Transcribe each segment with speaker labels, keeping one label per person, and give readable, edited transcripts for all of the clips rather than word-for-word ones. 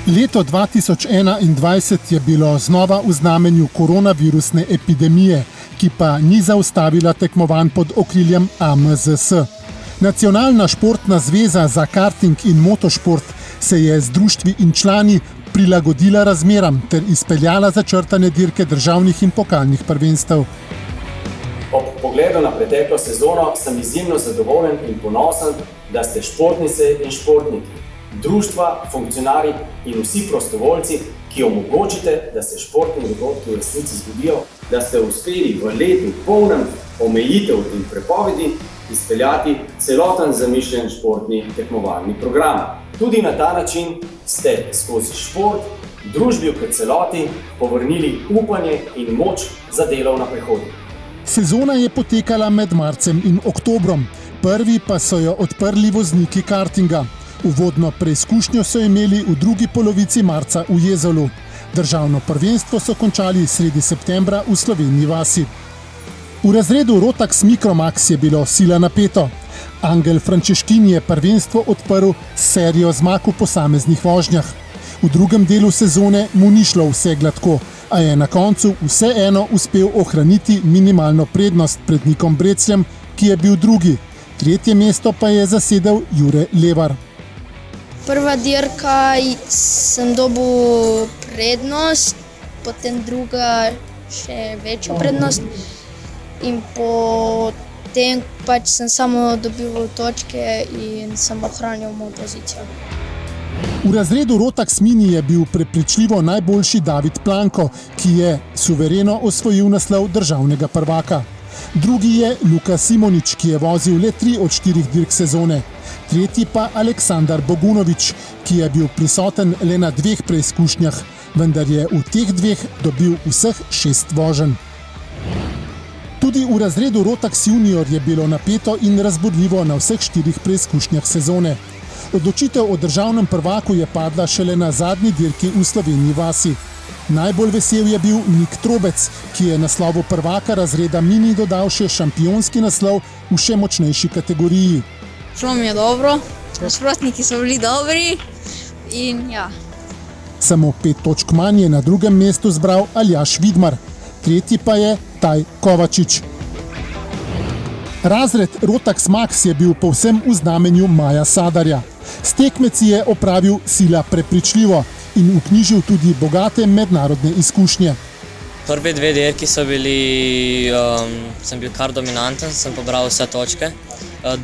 Speaker 1: Leto 2021 je bilo znova v znamenju koronavirusne epidemije, ki pa ni zaustavila tekmovanj pod okriljem AMZS. Nacionalna športna zveza za karting in motošport se je z društvi in člani prilagodila razmeram ter izpeljala začrtane dirke državnih in pokalnih prvenstev.
Speaker 2: Ob pogledu na preteklo sezono sem izjemno zadovoljen in ponosen, da ste športnice in športniki, društva, funkcionarji in vsi prostovoljci, ki omogočite, da se športni dogodki v resnici zgodijo, da ste uspeli v letu polnem omejitev in prepovedi izpeljati celoten zamišljen športni tekmovalni program. Tudi na ta način ste skozi šport družbi v celoti povrnili upanje in moč za delo na prihodnje.
Speaker 1: Sezona je potekala med marcem in oktobrom, prvi pa so jo odprli vozniki kartinga. Uvodno preizkušnjo so imeli v drugi polovici marca v Jezolu. Državno prvenstvo so končali sredi septembra v Slovenji vasi. V razredu Rotax Micromax je bilo sila napeto. Angel Frančeškin je prvenstvo odprl s serijo zmag v posameznih vožnjah. V drugem delu sezone mu ni šlo vse gladko, a je na koncu vseeno uspel ohraniti minimalno prednost pred Nikom Brecljem, ki je bil drugi. Tretje mesto pa je zasedel Jure Levar.
Speaker 3: Prva dirka sem dobil prednost, potem druga še večjo prednost in potem sem samo dobil točke in sem ohranil mojo pozicijo.
Speaker 1: V razredu Rotax Mini je bil prepričljivo najboljši David Planko, ki je suvereno osvojil naslov državnega prvaka. Drugi je Luka Simonič, ki je vozil le 3 od 4 dirk sezone. Tretji pa Aleksandar Bogunović, ki je bil prisoten le na 2 preizkušnjah, vendar je v teh 2 dobil vseh 6 voženj. Tudi v razredu Rotax Junior je bilo napeto in razburljivo na vseh 4 preizkušnjah sezone. Odločitev o državnem prvaku je padla šele na zadnji dirki v Slovenji vasi. Najbolj vesel je bil Nik Trobec, ki je naslovu prvaka razreda Mini dodal še šampionski naslov v še močnejši kategoriji.
Speaker 3: Šlo mi je dobro, nasprotniki so bili dobri in ja.
Speaker 1: Samo 5 točk manj je na drugem mestu zbral Aljaž Vidmar, tretji pa je Taj Kovačič. Razred Rotax Max je bil povsem v znamenju Maja Sadarja. S tekmeci je opravil sila prepričljivo in vknjižil tudi bogate mednarodne izkušnje.
Speaker 4: Prvi 2 dirki so bili, sem bil kar dominanten, sem pobral vse točke.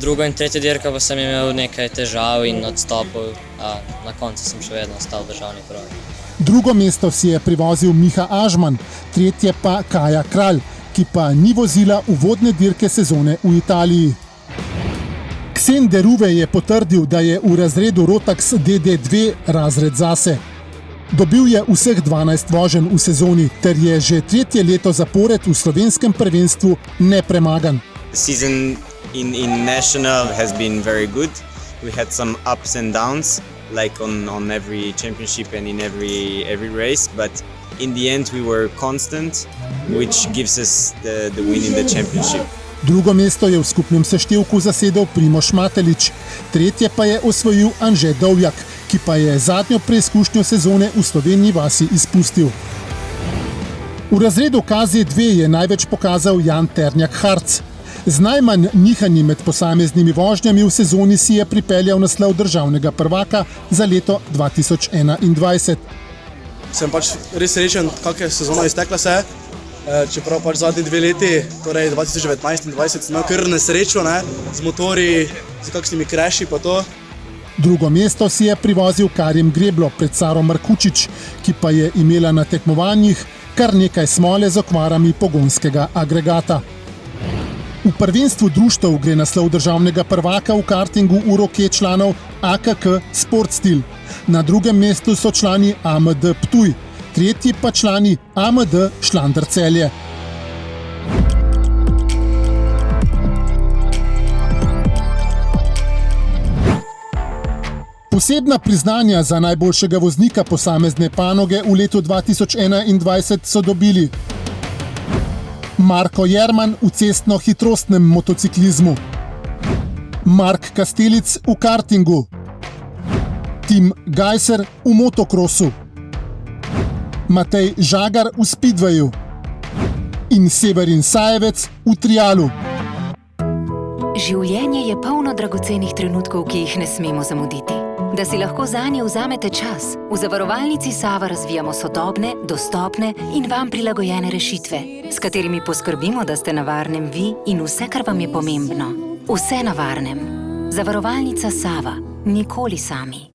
Speaker 4: Drugo in tretja dirka pa sem imel nekaj težav in odstopov, a na koncu sem še vedno ostal državni prvak.
Speaker 1: Drugo mesto si je privozil Miha Ažman, tretje pa Kaja Kralj, ki pa ni vozila uvodne dirke sezone v Italiji. Ksen Deruve je potrdil, da je v razredu Rotax DD2 razred zase. Dobil je vseh 12 voženj v sezoni ter je že tretje leto zapored v slovenskem prvenstvu nepremagan.
Speaker 5: Season in national has been very good. We had some ups and downs, like on every championship and in every race, but in the end we were constant, which gives us the win in the championship.
Speaker 1: Drugo mesto je v skupnem seštevku zasedel Primož Matelič, tretje pa je osvojil Anže Dovjak, ki pa je zadnjo preizkušnjo sezone v Slovenji vasi izpustil. V razredu KZ2 je največ pokazal Jan Ternjak-Harc. Z najmanj nihanji med posameznimi vožnjami v sezoni si je pripeljal naslov državnega prvaka za leto 2021.
Speaker 6: Sem res srečen, kakšna sezona iztekla se. Čeprav zadnji 2 leti, torej 2019 in 2020, sem imel kar nesrečo z motorji, z kakšnimi kreši pa to.
Speaker 1: Drugo mesto si je privozil Karim Greblo pred Saro Markučič, ki pa je imela na tekmovanjih kar nekaj smole z okvarami pogonskega agregata. V prvenstvu društev gre naslov državnega prvaka v kartingu v roke članov AKK Sportstil. Na drugem mestu so člani AMD Ptuj, tretji pa člani AMD Šlander Celje. Posebna priznanja za najboljšega voznika posamezne panoge v letu 2021 so dobili Marko Jerman v cestno-hitrostnem motociklizmu, Mark Kastelic v kartingu, Tim Gajser v motokrosu, Matej Žagar v speedwayu in Severin Sajevec v trialu.
Speaker 7: Življenje je polno dragocenih trenutkov, ki jih ne smemo zamuditi. Da si lahko zanje vzamete čas, v Zavarovalnici Sava razvijamo sodobne, dostopne in vam prilagojene rešitve, s katerimi poskrbimo, da ste na varnem vi in vse, kar vam je pomembno. Vse na varnem. Zavarovalnica Sava. Nikoli sami.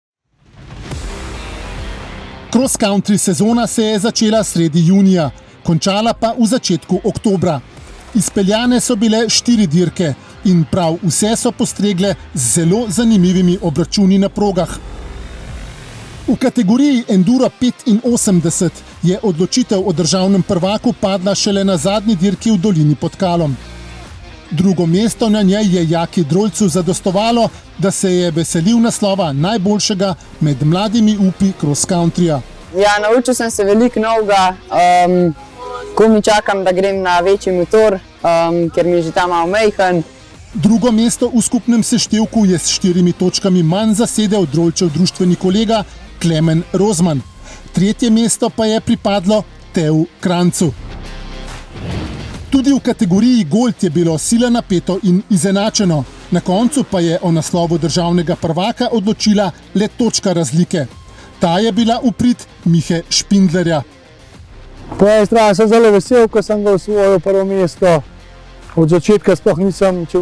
Speaker 1: Cross country sezona se je začela sredi junija, končala pa v začetku oktobra. Izpeljane so bile 4 dirke in prav vse so postregle z zelo zanimivimi obračuni na progah. V kategoriji Enduro 85 je odločitev o državnem prvaku padla šele na zadnji dirki v dolini pod Kalom. Drugo mesto na njej je Jaki Drolcu zadostovalo, da se je veselil naslova najboljšega med mladimi upi cross countryja.
Speaker 8: Ja, naučil sem se veliko novega, ko mi čakam, da grem na večji motor, ker mi je že ta malo majhen.
Speaker 1: Drugo mesto v skupnem seštevku je s 4 točkami manj zasedel Drolčev društveni kolega Klemen Rozman. Tretje mesto pa je pripadlo Teu Krancu. Tudi v kategoriji Gold je bilo sila napeto in izenačeno. Na koncu pa je o naslovu državnega prvaka odločila le točka razlike. Ta je bila v prid Mihe Špindlerja.
Speaker 9: Po eni strani sem zelo vesel, ko sem ga osvojil prvo mesto. Od začetka sploh nisem, če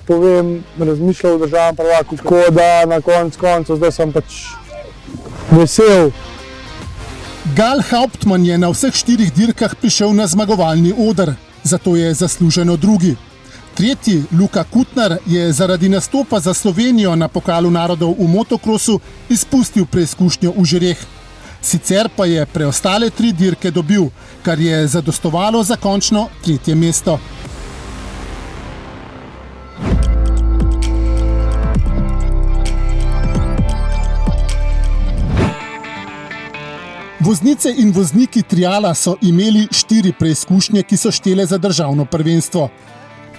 Speaker 9: povem, razmišljal o državnem prvaku. Tako da na koncu zdaj sem pač vesel.
Speaker 1: Gal Hauptmann je na vseh 4 dirkah prišel na zmagovalni oder, zato je zasluženo drugi. Tretji, Luka Kutnar, je zaradi nastopa za Slovenijo na Pokalu narodov v motokrosu izpustil preizkušnjo v Žireh. Sicer pa je preostale 3 dirke dobil, kar je zadostovalo za končno 3. mesto. Voznice in vozniki triala so imeli 4 preizkušnje, ki so štele za državno prvenstvo.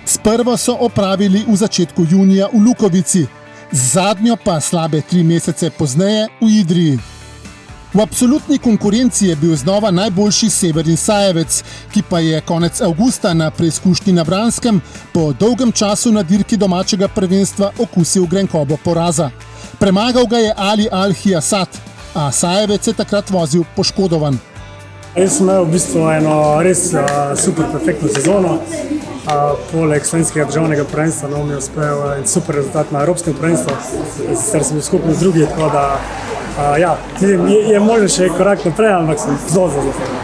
Speaker 1: S prvo so opravili v začetku junija v Lukovici, z zadnjo pa slabe 3 mesece pozneje v Idriji. V absolutni konkurenci je bil znova najboljši Severin Sajevec, ki pa je konec avgusta na preizkušnji na Vranskem po dolgem času na dirki domačega prvenstva okusil grenkobo poraza. Premagal ga je Ali Al-Hiyasat, a Sajevec je takrat vozil poškodovan.
Speaker 10: Jaz sem imel v bistvu eno res super perfektno sezono. Poleg slovenskega državnega prvenstva mi je uspel en super rezultat na evropskem prvenstvu. Sicer sem bil skupno drugi, tako da je možno še korak naprej, ampak sem zelo zadovoljen.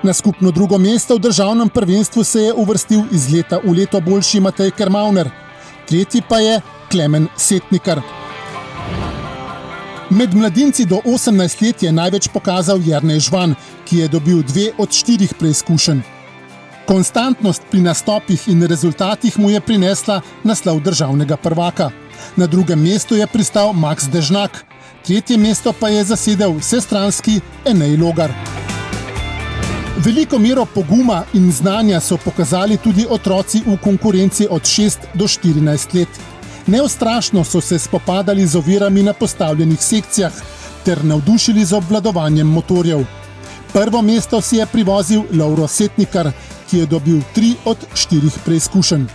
Speaker 1: Na skupno drugo mesto v državnem prvenstvu se je uvrstil iz leta v leto boljši Matej Kermauner. Tretji pa je Klemen Setnikar. Med mladinci do 18 let je največ pokazal Jernej Žvan, ki je dobil 2 od 4 preizkušenj. Konstantnost pri nastopih in rezultatih mu je prinesla naslov državnega prvaka. Na drugem mestu je pristal Max Dežnak, tretje mesto pa je zasedel vsestranski Enej Logar. Veliko mero poguma in znanja so pokazali tudi otroci v konkurenci od 6 do 14 let. Neustrašno so se spopadali z ovirami na postavljenih sekcijah ter navdušili z obvladovanjem motorjev. Prvo mesto si je privozil Lovro Setnikar, ki je dobil 3 od 4 preizkušenj.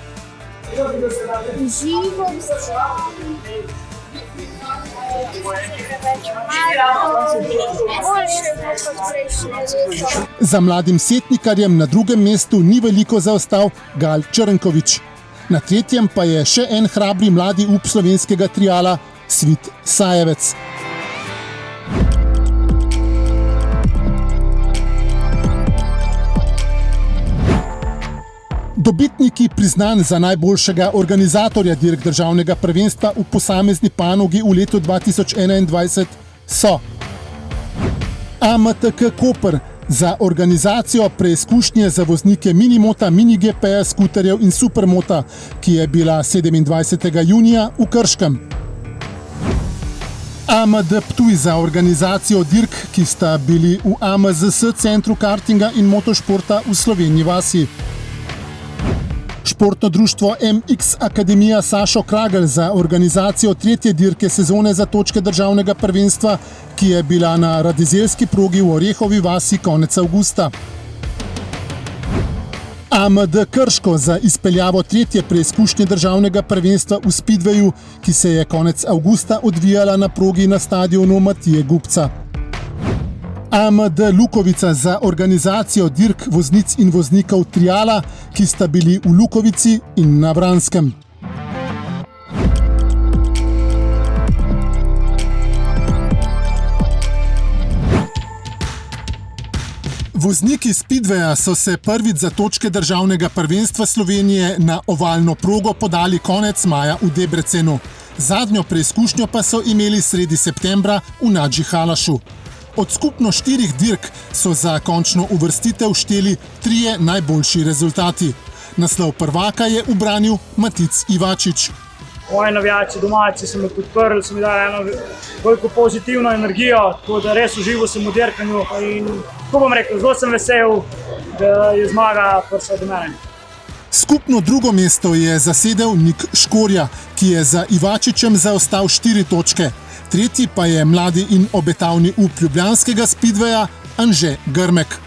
Speaker 1: Za mladim Setnikarjem na drugem mestu ni veliko zaostal Gal Črnkovič. Na tretjem pa je še en hrabri mladi up slovenskega triala, Svit Sajevec. Dobitniki priznanj za najboljšega organizatorja dirk državnega prvenstva v posamezni panogi v letu 2021 so AMTK Koper za organizacijo preizkušnje za voznike Minimota, Mini-GP, skuterjev in Supermota, ki je bila 27. junija v Krškem. AMD Ptuj za organizacijo dirk, ki sta bili v AMZS centru kartinga in motošporta v Slovenji vasi. Športno društvo MX Akademija Sašo Kragelj za organizacijo tretje dirke sezone za točke državnega prvenstva, ki je bila na radizelski progi v Orehovi vasi konec avgusta. AMD Krško za izpeljavo tretje preizkušnje državnega prvenstva v Speedwayu, ki se je konec avgusta odvijala na progi na stadionu Matije Gubca. AMD Lukovica za organizacijo dirk voznic in voznikov triala, ki sta bili v Lukovici in na Vranskem. Vozniki Speedwaya so se prvič za točke državnega prvenstva Slovenije na ovalno progo podali konec maja v Debrecenu. Zadnjo preizkušnjo pa so imeli sredi septembra v Nadži Halašu. Od skupno 4 dirk so za končno uvrstitev šteli 3 najboljši rezultati. Naslov prvaka je ubranil Matic Ivačič.
Speaker 10: Moji navijači, domači so me podprli, so mi dali eno veliko pozitivno energijo, tako da res užival sem v dirkanju in tako bom rekel, zelo sem vesel, da je zmaga prišla do mene.
Speaker 1: Skupno drugo mesto je zasedel Nik Škorja, ki je za Ivačičem zaostal 4 točke. Tretji pa je mladi in obetavni up ljubljanskega Speedwaya Anže Grmek.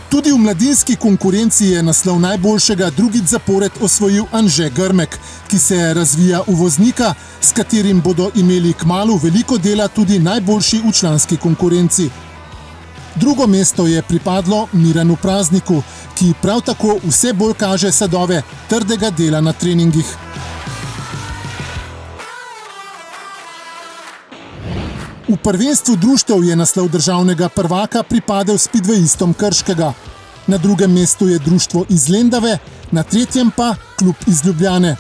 Speaker 1: Tudi v mladinski konkurenci je naslov najboljšega drugič zapored osvojil Anže Grmek, ki se razvija v voznika, s katerim bodo imeli kmalu veliko dela tudi najboljši v članski konkurenci. Drugo mesto je pripadlo Miranu Prazniku, ki prav tako vse bolj kaže sadove trdega dela na treningih. V prvenstvu društev je naslov državnega prvaka pripadel speedwayistom Krškega. Na drugem mestu je društvo iz Lendave, na tretjem pa klub iz Ljubljane.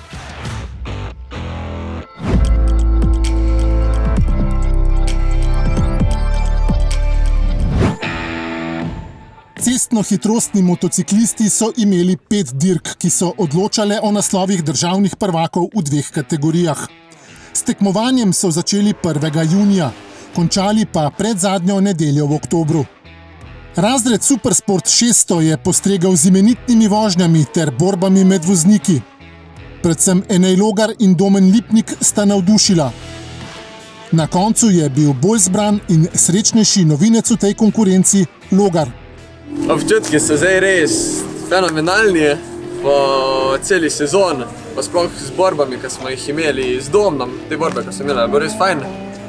Speaker 1: Cestno-hitrostni motociklisti so imeli 5 dirk, ki so odločale o naslovih državnih prvakov v 2 kategorijah. S tekmovanjem so začeli 1. junija, končali pa predzadnjo nedeljo v oktobru. Razred Supersport 600 je postregal z imenitnimi vožnjami ter borbami med vozniki. Predvsem Enej Logar in Domen Lipnik sta navdušila. Na koncu je bil bolj zbran in srečnejši novinec v tej konkurenci Logar.
Speaker 11: Občutki so zdaj res fenomenalni po celi sezoni, pa sploh z borbami, ki smo jih imeli z Domnom, te borbe, ki so imeli, bo res fajn,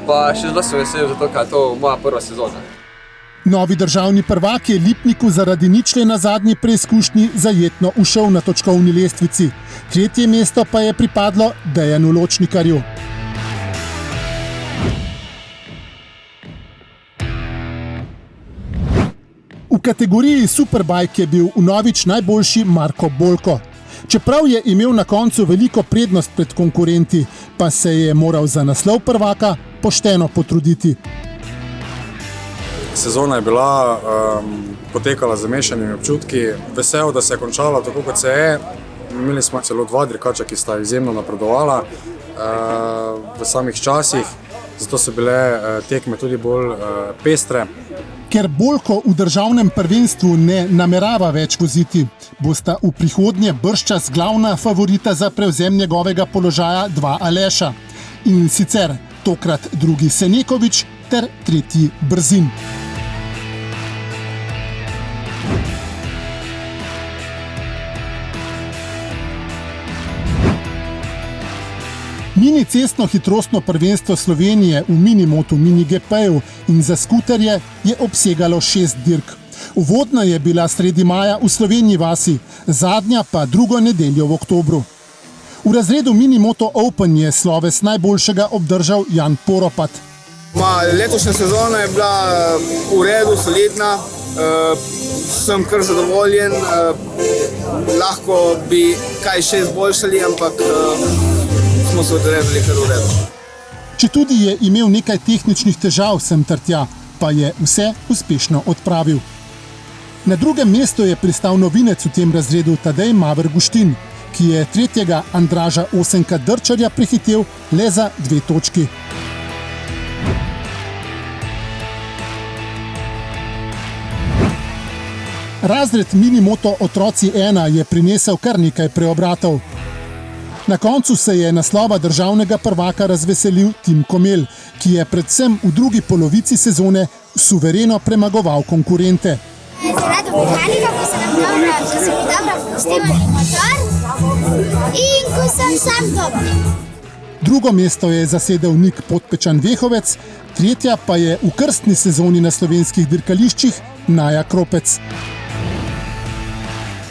Speaker 11: pa še zelo sem vesel zato, ker je to moja prva sezona.
Speaker 1: Novi državni prvak je Lipniku zaradi ničle na zadnji preizkušnji zajetno ušel na točkovni lestvici. Tretje mesto pa je pripadlo Dejanu Ločnikarju. V kategoriji Superbike je bil vnovič najboljši Marko Bolko. Čeprav je imel na koncu veliko prednost pred konkurenti, pa se je moral za naslov prvaka pošteno potruditi.
Speaker 12: Sezona je bila potekala z mešanimi občutki. Vesel, da se je končala tako, kot se je. Imeli smo celo 2 dirkača, ki sta izjemno napredovala v samih časih, zato so bile tekme tudi bolj pestre.
Speaker 1: Ker Bolko v državnem prvenstvu ne namerava več voziti, bosta v prihodnje bržčas glavna favorita za prevzem njegovega položaja 2 Aleša. In sicer tokrat drugi Senekovič ter tretji Brzin. Mini cestno hitrostno prvenstvo Slovenije v minimotu MiniGP-ju in za skuterje je obsegalo 6 dirk. Uvodna je bila sredi maja v Slovenji vasi, zadnja pa drugo nedeljo v oktobru. V razredu Minimoto Open je sloves najboljšega obdržal Jan Poropat.
Speaker 13: Letošnja sezona je bila v redu, solidna, sem kar zadovoljen, lahko bi kaj še izboljšali, ampak smo se odrezali kar v redu.
Speaker 1: Četudi je imel nekaj tehničnih težav sem ter tja, pa je vse uspešno odpravil. Na drugem mestu je pristal novinec v tem razredu Tadej Maver Guštin, ki je tretjega Andraža Osenka Drčarja prehitel le za 2 točki. Razred Minimoto Otroci 1 je prinesel kar nekaj preobratov. Na koncu se je naslova državnega prvaka razveselil Tim Komel, ki je predvsem v drugi polovici sezone suvereno premagoval konkurente.
Speaker 14: Zaradi mehanika, ko sem napravila, da so mi dobro poštivali motor in ko sem sam dober.
Speaker 1: Drugo mesto je zasedel Nik Podpečan-Vehovec, tretja pa je v krstni sezoni na slovenskih dirkališčih Naja Kropec.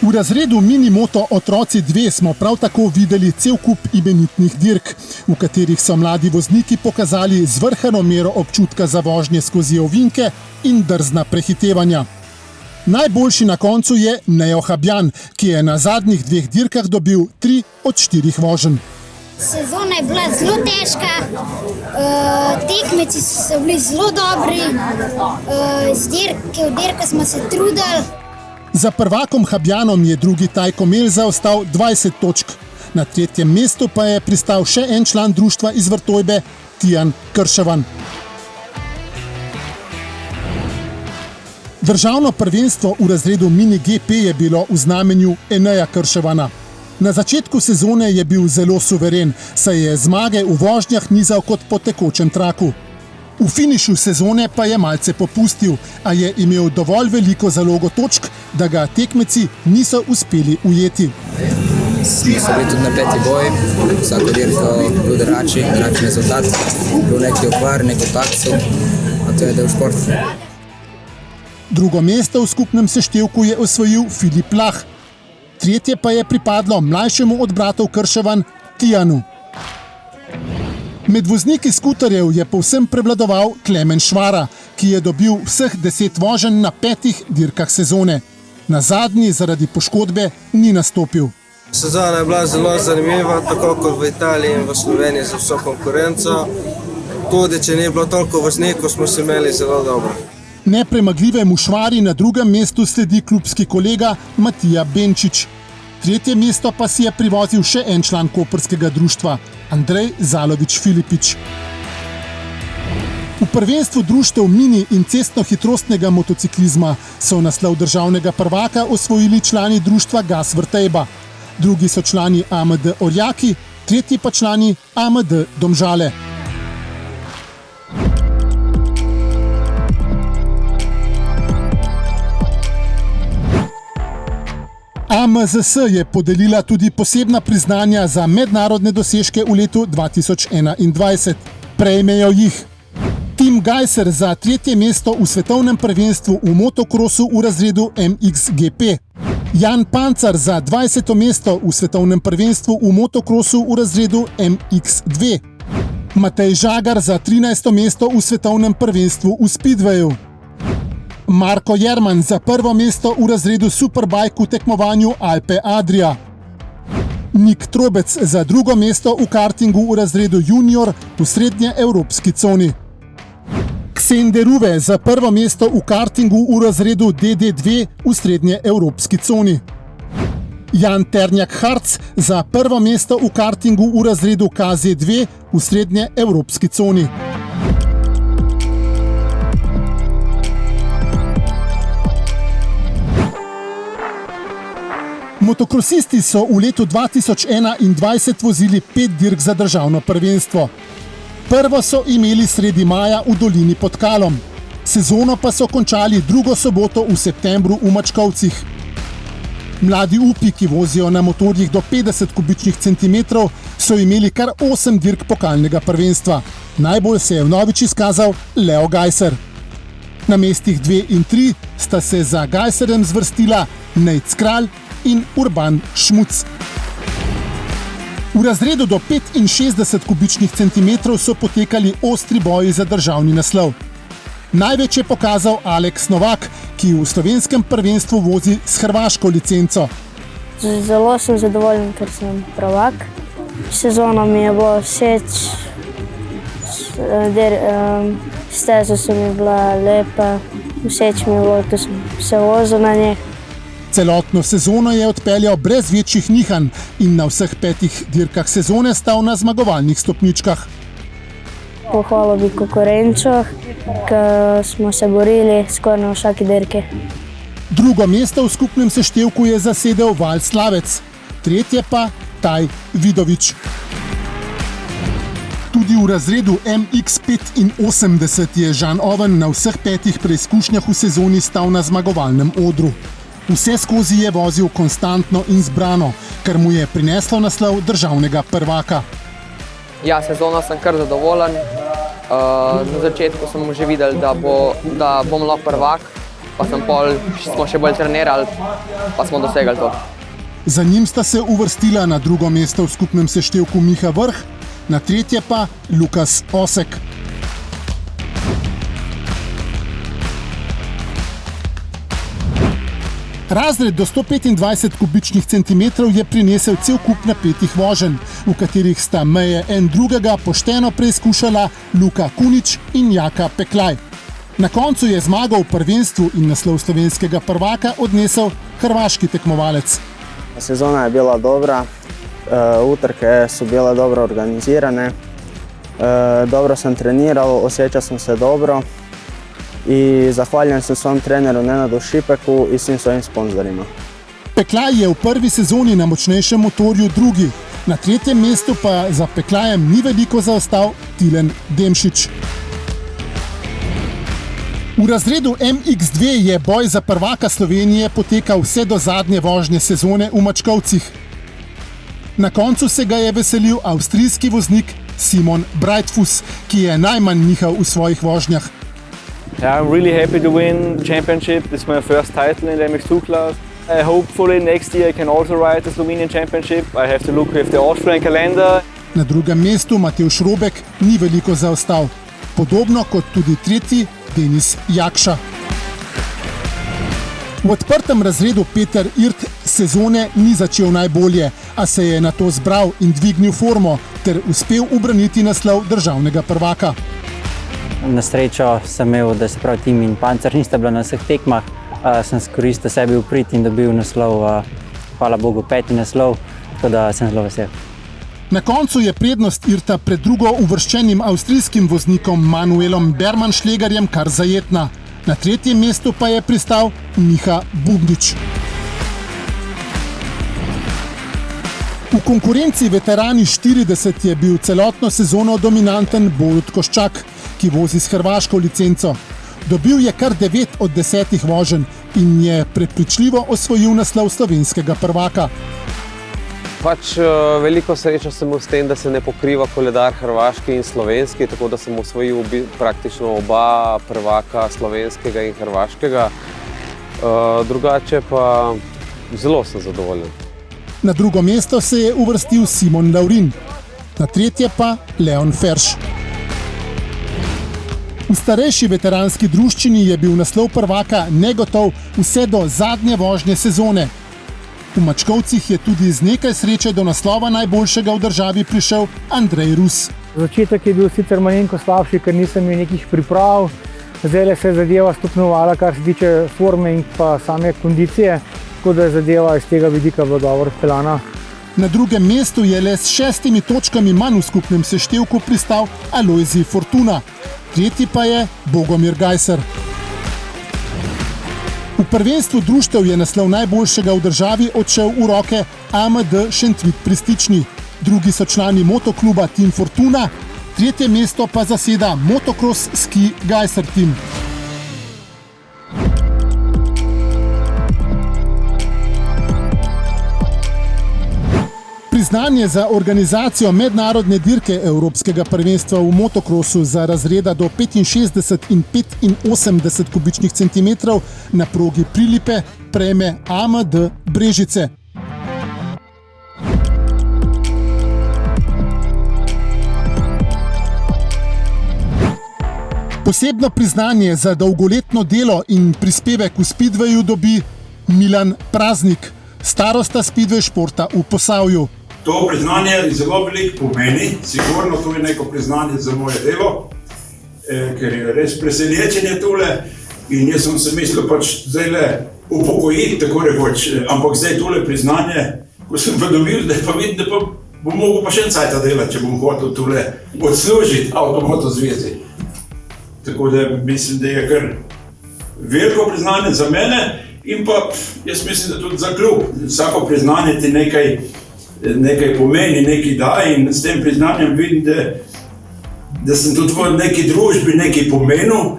Speaker 1: V razredu Minimoto Otroci 2 smo prav tako videli cel kup imenitnih dirk, v katerih so mladi vozniki pokazali zvrhano mero občutka za vožnje skozi ovinke in drzna prehitevanja. Najboljši na koncu je Nejo Habjan, ki je na zadnjih 2 dirkah dobil 3 od 4 voženj.
Speaker 14: Sezona je bila zelo težka, tekmeci so bili zelo dobri, z dirke v dirko smo se trudili.
Speaker 1: Za prvakom Habjanom je drugi Taj Komel zaostal 20 točk. Na tretjem mestu pa je pristal še en član društva iz Vrtojbe, Tijan Krševan. Državno prvenstvo v razredu Mini GP je bilo v znamenju Eneja Krševana. Na začetku sezone je bil zelo suveren, saj je zmage v vožnjah nizal kot po tekočem traku. V finišu sezone pa je malce popustil, a je imel dovolj veliko zalogo točk, da ga tekmeci niso uspeli ujeti.
Speaker 15: So bili tudi napeti boji, vsako dirko bil drugačen rezultat, bil neki okvar, neki taksu, a to je del športa.
Speaker 1: Drugo mesto v skupnem seštevku je osvojil Filip Lah. Tretje pa je pripadlo mlajšemu od bratov Krševan, Tijanu. Med vozniki skuterjev je povsem prevladoval Klemen Švara, ki je dobil vseh 10 voženj na 5 dirkah sezone. Na zadnji zaradi poškodbe ni nastopil.
Speaker 16: Sezona je bila zelo zanimiva, tako kot v Italiji in v Sloveniji za vso konkurenco. Tudi, če ni bilo toliko voznikov, smo se imeli zelo dobro.
Speaker 1: Nepremagljivemu Švari na drugem mestu sledi klubski kolega Matija Benčič. Tretje mesto pa si je privozil še en član koprskega društva, Andrej Zalović-Filipič. V prvenstvu društev mini in cestno-hitrostnega motociklizma so naslov državnega prvaka osvojili člani društva Gas Vrtejba. Drugi so člani AMD Orjaki, tretji pa člani AMD Domžale. AMZS je podelila tudi posebna priznanja za mednarodne dosežke v letu 2021. Prejmejo jih Tim Gajser za tretje mesto v svetovnem prvenstvu v motokrosu v razredu MXGP, Jan Pancar za 20. mesto v svetovnem prvenstvu v motokrosu v razredu MX2, Matej Žagar za 13. mesto v svetovnem prvenstvu v Speedwayu, Marko Jerman za prvo mesto v razredu Superbike v tekmovanju Alpe Adria, Nik Trobec za drugo mesto v kartingu v razredu Junior v srednje evropski coni, Ksen Deruve za prvo mesto v kartingu v razredu DD2 v srednje evropski coni, Jan Ternjak Harc za prvo mesto v kartingu v razredu KZ2 v srednje evropski coni. Motokrosisti so v letu 2021 vozili 5 dirk za državno prvenstvo. Prvo so imeli sredi maja v dolini pod Kalom. Sezono pa so končali drugo soboto v septembru v Mačkovcih. Mladi upi, ki vozijo na motorjih do 50 kubičnih centimetrov, so imeli kar 8 dirk pokalnega prvenstva. Najbolj se je vnovič izkazal Leo Gajser. Na mestih 2 in 3 sta se za Gajserjem zvrstila Nejc Kralj in Urban Šmuc. V razredu do 65 kubičnih centimetrov so potekali ostri boji za državni naslov. Največ je pokazal Aleks Novak, ki v slovenskem prvenstvu vozi s hrvaško licenco.
Speaker 17: Zelo sem zadovoljen, ker sem prvak. Sezona mi je bila všeč, steze so mi bila lepa, všeč mi je bilo, ko sem se vozil na njih.
Speaker 1: Celotno sezono je odpeljal brez večjih nihanj in na vseh 5 dirkah sezone stal na zmagovalnih stopničkah.
Speaker 17: Pohvalil bi konkurenco, ker smo se borili skoraj na vsaki dirki.
Speaker 1: Drugo mesto v skupnem seštevku je zasedel Val Slavec, tretje pa Taj Vidovič. Tudi v razredu MX85 je Žan Oven na vseh 5 preizkušnjah v sezoni stal na zmagovalnem odru. Vse skozi je vozil konstantno in zbrano, kar mu je prineslo naslov državnega prvaka.
Speaker 18: Ja, sezono sem kar zadovoljen. Na začetku smo že videli, da bom lahko prvak, pa smo še bolj trenirali, pa smo dosegli to.
Speaker 1: Za njim sta se uvrstila na drugo mesto v skupnem seštevku Miha Vrh, na tretje pa Lukas Osek. Razred do 125 kubičnih centimetrov je prinesel cel kup napetih voženj, v katerih sta meje en drugega pošteno preizkušala Luka Kunič in Jaka Peklaj. Na koncu je zmago v prvenstvu in naslov slovenskega prvaka odnesel hrvaški tekmovalec.
Speaker 19: Sezona je bila dobra, utrke so bile dobro organizirane, dobro sem treniral, osjećao sam se dobro i zahvaljujem se svom treneru Nenadu Šipeku i svim svojim sponzorima.
Speaker 1: Peklaj je v prvi sezoni na močnejšem motorju drugi, na tretjem mestu pa za Peklajem ni veliko zaostal Tilen Demšič. V razredu MX2 je boj za prvaka Slovenije potekal vse do zadnje vožnje sezone v Mačkovcih. Na koncu se ga je veselil avstrijski voznik Simon Breitfuss, ki je najmanj nihal v svojih vožnjah.
Speaker 20: I'm really happy to win the championship. This is my first title in the MX2 class. Hopefully next year I can also ride the Slovenian championship. I have to look with the Austrian calendar.
Speaker 1: Na drugem mestu Matevž Robek ni veliko zaostal, podobno kot tudi tretji Denis Jakša. V odprtem razredu Peter Irt sezone ni začel najbolje, a se je nato zbral in dvignil formo ter uspel ubraniti naslov državnega prvaka.
Speaker 21: Na srečo sem imel, da se pravi tim in Pancer nista bila na vseh tekmah, sem skoristil sebi v prid in dobil naslov, hvala Bogu, 5. naslov, tako da sem zelo vesel.
Speaker 1: Na koncu je prednost Irta pred drugo uvrščenim avstrijskim voznikom Manuelom Bermanschlägerjem kar zajetna. Na tretjem mestu pa je pristal Miha Bubnič. V konkurenci veterani 40 je bil celotno sezono dominanten Borut Koščak, ki vozi s hrvaško licenco. Dobil je kar 9 od 10 voženj in je prepričljivo osvojil naslov slovenskega prvaka.
Speaker 22: Veliko srečo sem imel s tem, da se ne pokriva koledar hrvaški in slovenski, tako da sem osvojil praktično oba prvaka, slovenskega in hrvaškega. Drugače pa zelo sem zadovoljen.
Speaker 1: Na drugo mesto se je uvrstil Simon Laurin, na tretje pa Leon Ferš. V starejši veteranski druščini je bil naslov prvaka negotov vse do zadnje vožnje sezone. V Mačkovcih je tudi z nekaj sreče do naslova najboljšega v državi prišel Andrej Rus.
Speaker 9: Začetek je bil sicer malenko slabši, ker nisem imel nekih priprav. Zdaj se je zadeva stopnjevala, kar se tiče forme in pa same kondicije, tako da je zadeva iz tega vidika bila dobro peljana.
Speaker 1: Na drugem mestu je le s 6 točkami manj v skupnem seštevku pristal Alojzij Fortuna, tretji pa je Bogomir Gajser. V prvenstvu društev je naslov najboljšega v državi odšel v roke AMD Šentvid pri Stični. Drugi so člani motokluba Team Fortuna, tretje mesto pa zaseda Motocross Ski Gajser Team. Priznanje za organizacijo mednarodne dirke Evropskega prvenstva v motokrosu za razreda do 65 in 85 kubičnih centimetrov na progi Prilipe prejme AMD Brežice. Posebno priznanje za dolgoletno delo in prispevek v speedwayu dobi Milan Praznik, starosta speedway športa v Posavju.
Speaker 23: To priznanje zelo veliko pomeni, sigurno to je neko priznanje za moje delo, ker je res presenečenje tole in jaz sem se mislil pač zdaj upokojiti, tako rekoč, ampak zdaj tole priznanje, ko sem pa dobil, zdaj pa vidim, da pa bom mogel pa še en cajt delati, če bom hotel tole odslužiti Avtomoto zvezi. Tako da mislim, da je kar veliko priznanje za mene In pa jaz mislim, da tudi za klub. Vsako priznanje ti nekaj pomeni, nekaj daje in s tem priznanjem vidim, da sem tudi v neki družbi nekaj pomenil.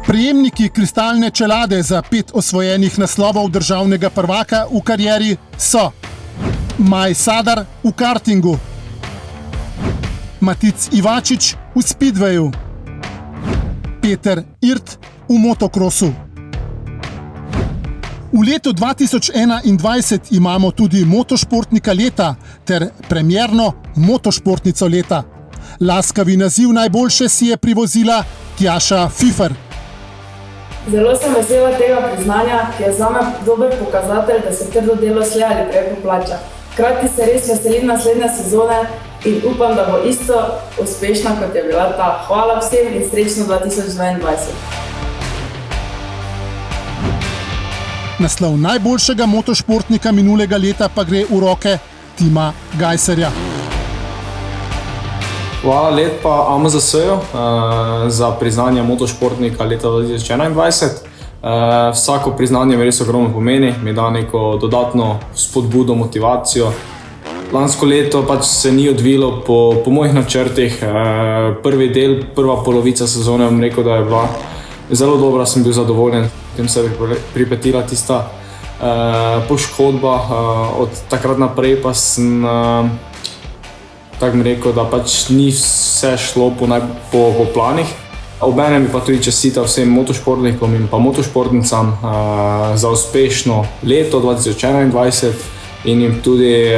Speaker 1: Prejemniki kristalne čelade za 5 osvojenih naslovov državnega prvaka v karieri so Maj Sadar v kartingu, Matic Ivačič v speedwayu, Peter Irt v motokrosu. V letu 2021 imamo tudi motošportnika leta ter premierno motošportnico leta. Laskavi naziv najboljše si je privozila Tjaša Fifer.
Speaker 2: Zelo sem vesela tega priznanja, ki je zame dober pokazatelj, da se trdo delo slej ali prej poplača. Hkrati se res veselim naslednje sezone in upam, da bo isto uspešna, kot je bila ta. Hvala vsem in srečno 2022.
Speaker 1: Naslov najboljšega motošportnika minulega leta pa gre v roke Tima Gajserja.
Speaker 3: Hvala lepa AMZS-ju za priznanje motošportnika leta 2021. Vsako priznanje mi res ogromno pomeni, mi da neko dodatno spodbudo, motivacijo. Lansko leto pač se ni odvilo po mojih načrtih. Prvi del, prva polovica sezone bom rekel, da je bila zelo dobra, sem bil zadovoljen. Potem se je pripetila tista poškodba, od takrat naprej pa sem tako mi rekel, da pač ni vse šlo po planih. Obenem bi pa tudi čestital vsem motošportnikom in pa motošportnicam za uspešno leto 2021 in jim tudi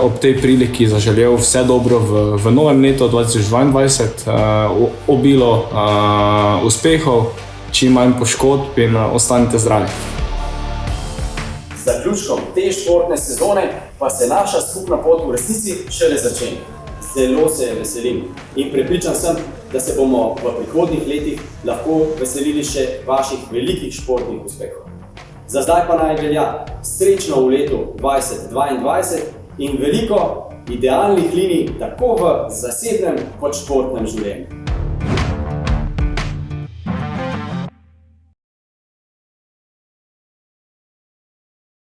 Speaker 3: ob tej priliki zaželel vse dobro v novem letu 2022, obilo uspehov, čim manj poškodb in ostanite zdravi.
Speaker 4: Z zaključkom te športne sezone pa se naša skupna pot v resnici šele začenja. Zelo se veselim in prepričan sem, da se bomo v prihodnjih letih lahko veselili še vaših velikih športnih uspehov. Za zdaj pa naj velja srečno v letu 2022 in veliko idealnih linij tako v zasebnem kot športnem življenju.